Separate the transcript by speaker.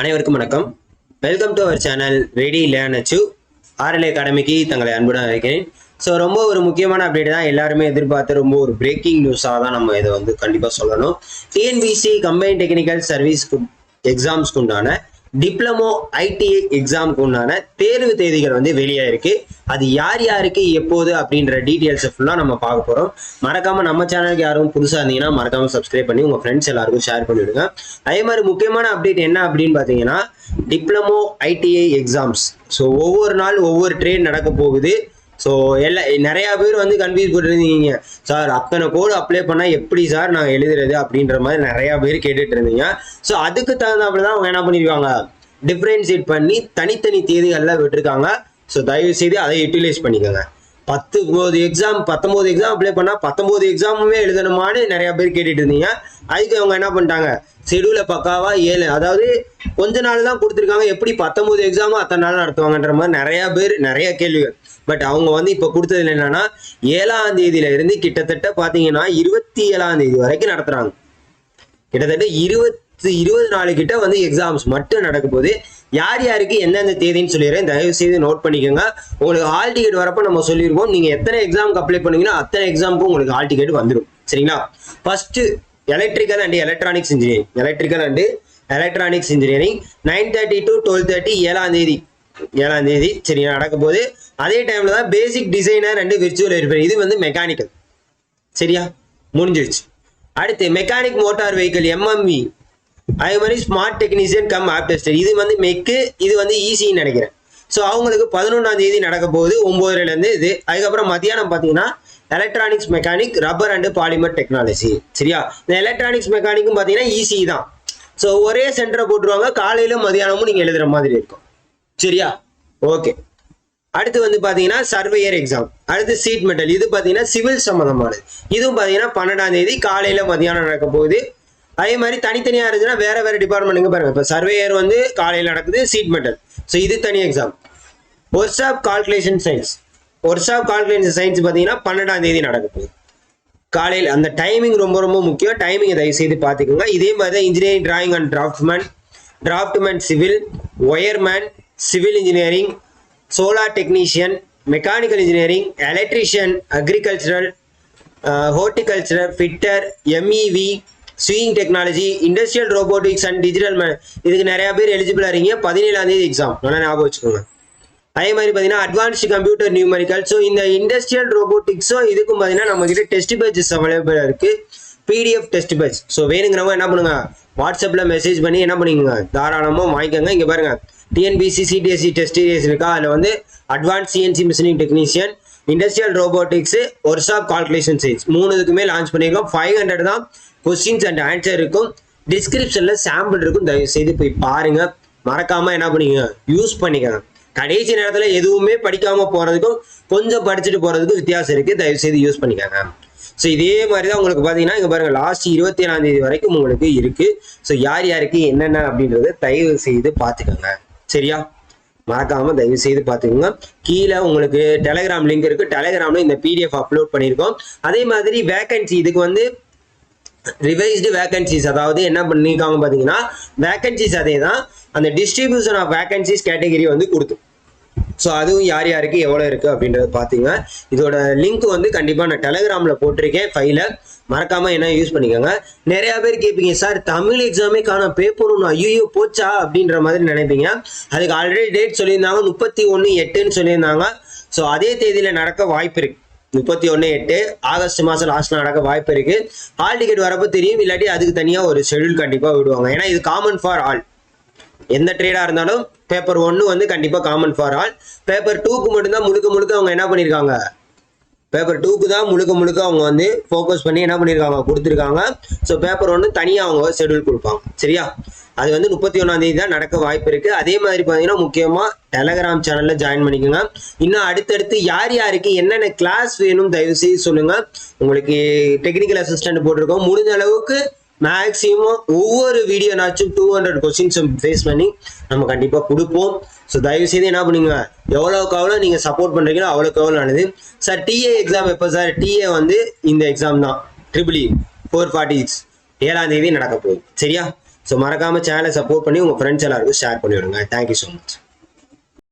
Speaker 1: அனைவருக்கும் வணக்கம். Welcome to our channel Ready Learn Achieve RLA அகாடமிக்கு தங்களை அன்புடன் அழைக்கிறேன். ஸோ ரொம்ப ஒரு முக்கியமான அப்டேட் தான் எல்லாருமே எதிர்பார்த்து ரொம்ப ஒரு பிரேக்கிங் நியூஸாக தான் நம்ம இதை கண்டிப்பாக சொல்லணும். டிஎன்பிசி கம்பைன் டெக்னிக்கல் சர்வீஸ் எக்ஸாம்ஸ்க்கு உண்டான டிப்ளமோ ஐடிஐ எக்ஸாமுக்கு உண்டான தேர்வு தேதிகள் வெளியாயிருக்கு. அது யார் யாருக்கு எப்போது அப்படின்ற டீட்டெயில்ஸை ஃபுல்லாக நம்ம பார்க்க போகிறோம். மறக்காமல் நம்ம சேனலுக்கு யாரும் புதுசாக இருந்தீங்கன்னா மறக்காமல் சப்ஸ்கிரைப் பண்ணி உங்கள் ஃப்ரெண்ட்ஸ் எல்லாருக்கும் ஷேர் பண்ணிவிடுங்க. அதே மாதிரி முக்கியமான அப்டேட் என்ன அப்படின்னு பார்த்தீங்கன்னா டிப்ளமோ ஐடிஐ எக்ஸாம்ஸ். ஸோ ஒவ்வொரு நாள் ஒவ்வொரு ட்ரேட் நடக்க போகுது. ஸோ நிறையா பேர் கன்ஃபியூஸ் பண்ணிருந்தீங்க, சார் அத்தனை கோடு அப்ளை பண்ணால் எப்படி சார் நாங்கள் எழுதுறது அப்படின்ற மாதிரி நிறையா பேர் கேட்டுட்டு இருந்தீங்க. ஸோ அதுக்கு தகுந்தாப்புல தான் அவங்க என்ன பண்ணியிருக்காங்க, டிஃப்ரென்ஷியேட் பண்ணி தனித்தனி தேதிகள்லாம் விட்டுருக்காங்க. ஸோ தயவு செய்து அதை யூட்டிலைஸ் பண்ணிக்கோங்க. 19 எக்ஸாம் அப்ளை பண்ணால் 19 எக்ஸாமுமே எழுதணுமான்னு நிறையா பேர் கேட்டுட்டு இருந்தீங்க. அதுக்கு அவங்க என்ன பண்ணிட்டாங்க, ஷெடியூலை பக்காவா 7, அதாவது கொஞ்ச நாள் தான் கொடுத்துருக்காங்க. எப்படி 19 எக்ஸாமும் அத்தனை நாள் நடத்துவாங்கன்ற மாதிரி நிறையா பேர் நிறைய கேள்விகள். பட் அவங்க இப்போ கொடுத்ததுல என்னன்னா 7ஆம் தேதியில இருந்து கிட்டத்தட்ட பார்த்தீங்கன்னா 27ஆம் தேதி வரைக்கும் நடத்துறாங்க. கிட்டத்தட்ட 20 நாலு கிட்ட எக்ஸாம்ஸ் மட்டும் நடக்க போகுது. யார் யாருக்கு எந்தெந்த தேதின்னு சொல்லிடுறேன், தயவு செய்து நோட் பண்ணிக்கோங்க. உங்களுக்கு ஹால் டிக்கெட் வரப்போ நம்ம சொல்லியிருக்கோம், நீங்க எத்தனை எக்ஸாமுக்கு அப்ளை பண்ணீங்கன்னா அத்தனை எக்ஸாமுக்கும் உங்களுக்கு ஹால் டிக்கெட் வந்துடும். சரிங்களா? First electrical and electronics engineering 9:30 to 12:30 7ஆம் தேதி சரி நடக்க போகுது. அதே டைம்ல தான் basic designer and virtual verify, இது மெக்கானிக்கல். சரியா? முடிஞ்சிருச்சு. அடுத்து மெக்கானிக் மோட்டார் வெஹிக்கிள் எம்எம்வி, அதே மாதிரி smart technician cum op tester, இது மெக்கு, இது ஈஸின்னு நினைக்கிறேன். ஸோ அவங்களுக்கு 11ஆம் தேதி நடக்க போகுது 9:00 இது. அதுக்கப்புறம் மத்தியானம் பார்த்தீங்கன்னா electronics mechanic rubber and polymer technology. சரியா? இந்த எலக்ட்ரானிக்ஸ் மெக்கானிக்கும் பார்த்தீங்கன்னா ஈஸி தான். ஸோ ஒரே சென்டரை போட்டுருவாங்க, காலையில மதியானமும் நீங்க எழுதுற மாதிரி இருக்கும். சரியா? ஓகே. அடுத்து பார்த்தீங்கன்னா சர்வேயர் எக்ஸாம், அடுத்து சீட் மெட்டல், இது பார்த்தீங்கன்னா சிவில் சம்பந்தமானது. இதுவும் பார்த்தீங்கன்னா 12ஆம் தேதி காலையில மதியானம் நடக்க போகுது. அதே மாதிரி தனித்தனியா இருந்துச்சுன்னா வேற வேற டிபார்ட்மெண்ட் பாருங்க. இப்போ சர்வேயர் காலையில் நடக்குது, சீட் மெட்டல். ஸோ இது தனி exam. Works of calculation science பார்த்தீங்கன்னா 12ஆம் தேதி நடக்க போகுது காலையில். அந்த டைமிங் ரொம்ப ரொம்ப முக்கியம். டைமிங் தயவு செய்து பார்த்துக்கோங்க. இதே மாதிரி தான் engineering drawing and draughtsman civil, wireman civil engineering, solar technician, mechanical engineering, electrician, agricultural, horticultural, fitter, MeV, swing technology, industrial robotics and digital இதுக்கு நிறைய பேர் எலிஜிபிளா இருக்கீங்க. 17ஆம் தேதி எக்ஸாம், நல்லா ஞாபகம் வச்சுக்கோங்க. அதே மாதிரி பார்த்தீங்கன்னா அட்வான்ஸ்டு கம்ப்யூட்டர் நியூமரிக்கல். ஸோ இந்த இண்டஸ்ட்ரியல் ரோபோட்டிக்ஸோ இதுக்கும் பார்த்தீங்கன்னா நம்ம கிட்ட டெஸ்ட் பேஜஸ் அவைலபிளாக இருக்கு, பிடிஎஃப் டெஸ்ட் பேஜ். ஸோ வேணுங்கிறவங்க என்ன பண்ணுங்க, வாட்ஸ்அப்ல மெசேஜ் பண்ணி என்ன பண்ணிக்கோங்க, தாராளமாக வாங்கிக்கோங்க. இங்கே பாருங்க, டிஎன்பிசி சிடிஎஸ்சி டெஸ்ட் சீரிஸ் இருக்கா, அதில் advance CNC machining technician, industrial robotics, works of calculation science 3க்குமே லான்ச் பண்ணியிருக்கோம். 500 தான் கொஸ்டின்ஸ் அண்ட் ஆன்சர் இருக்கும். டிஸ்கிரிப்ஷன்ல சாம்பிள் இருக்கும், தயவு செய்து போய் பாருங்க. மறக்காம என்ன பண்ணிக்கோங்க, யூஸ் பண்ணிக்கோங்க. கடைசி நேரத்துல எதுவுமே படிக்காம போறதுக்கும் கொஞ்சம் படிச்சுட்டு போறதுக்கும் வித்தியாசம் இருக்கு, தயவு செய்து யூஸ் பண்ணிக்கோங்க. ஸோ இதே மாதிரி தான் உங்களுக்கு பார்த்தீங்கன்னா இங்கே பாருங்க, லாஸ்ட் 27ஆம் தேதி வரைக்கும் உங்களுக்கு இருக்கு. ஸோ யார் யாருக்கு என்னென்ன அப்படின்றத தயவு செய்து பார்த்துக்கோங்க. சரியா? மறக்காம தயவு செய்து பார்த்துக்கோங்க. கீழே உங்களுக்கு டெலிகிராம் லிங்க் இருக்கு, டெலிகிராம்ல இந்த பிடிஎஃப் அப்லோட் பண்ணியிருக்கோம். அதே மாதிரி வேகன்சி, இதுக்கு ரிவைஸ்டு வேகன்சிஸ், அதாவது என்ன பண்ணிருக்காங்க பார்த்தீங்கன்னா வேகன்சிஸ் அதே தான், அந்த டிஸ்ட்ரிபியூஷன் ஆஃப் வேகன்சிஸ் கேட்டகரி கொடுத்து. ஸோ அதுவும் யார் யாருக்கு எவ்வளோ இருக்கு அப்படின்றத பார்த்தீங்க. இதோட லிங்க் கண்டிப்பாக நான் டெலிகிராமில் போட்டிருக்கேன் ஃபைல, மறக்காம என்ன யூஸ் பண்ணிக்கோங்க. நிறைய பேர் கேட்பீங்க, சார் தமிழ் எக்ஸாமே காணும், பேப்பர் ஒன்று ஐயோ போச்சா அப்படின்ற மாதிரி நினைப்பீங்க. அதுக்கு ஆல்ரெடி டேட் சொல்லியிருந்தாங்க, 31/8 சொல்லியிருந்தாங்க. ஸோ அதே தேதியில் நடக்க வாய்ப்பு இருக்கு. 31/8 ஆகஸ்ட் மாதம் லாஸ்ட்ல நடக்க வாய்ப்பு இருக்கு. ஹால் டிக்கெட் வரப்போ தெரியும், இல்லாட்டி அதுக்கு தனியாக ஒரு ஷெடியூல் கண்டிப்பாக விடுவாங்க. ஏன்னா இது காமன் ஃபார் ஆல், எந்த ட்ரேடா இருந்தாலும் பேப்பர் 1 கண்டிப்பா காமன் ஃபார் ஆல். பேப்பர் 2க்கு மட்டும்தான் முழுக்க அவங்க என்ன பண்ணிருக்காங்க, பேப்பர் 2க்கு தான் முழுக்க அவங்க ஃபோக்கஸ் பண்ணி என்ன பண்ணிருக்காங்க, கொடுத்துருக்காங்க. ஸோ பேப்பர் 1 தனியாக அவங்க ஷெடியூல் கொடுப்பாங்க. சரியா? அது 31ஆம் தேதி தான் நடக்க வாய்ப்பு இருக்கு. அதே மாதிரி பார்த்தீங்கன்னா முக்கியமா டெலிகிராம் சேனல்ல ஜாயின் பண்ணிக்கோங்க. இன்னும் அடுத்தடுத்து யார் யாருக்கு என்னென்ன கிளாஸ் வேணும் தயவு செய்து சொல்லுங்க. உங்களுக்கு டெக்னிக்கல் அசிஸ்டன்ட் போட்டிருக்கோம், முடிஞ்ச அளவுக்கு மேக்ஸிமம் ஒவ்வொரு வீடியோனாச்சும் 200 கொஸ்டின்ஸ் ஃபேஸ் பண்ணி நம்ம கண்டிப்பாக கொடுப்போம். ஸோ தயவு செய்து என்ன பண்ணுங்க, எவ்வளோக்கு எவ்வளோ நீங்கள் சப்போர்ட் பண்ணுறீங்களோ அவ்வளோக்கு எவ்வளோ ஆனது. சார் டிஏ எக்ஸாம் எப்போ சார்? டிஏ இந்த எக்ஸாம் தான், EEE 446 7ஆம் தேதி நடக்க போகுது. சரியா? ஸோ மறக்காம சேனலை சப்போர்ட் பண்ணி உங்க ஃப்ரெண்ட்ஸ் எல்லாருக்கும் ஷேர் பண்ணி விடுங்க. Thank you so much.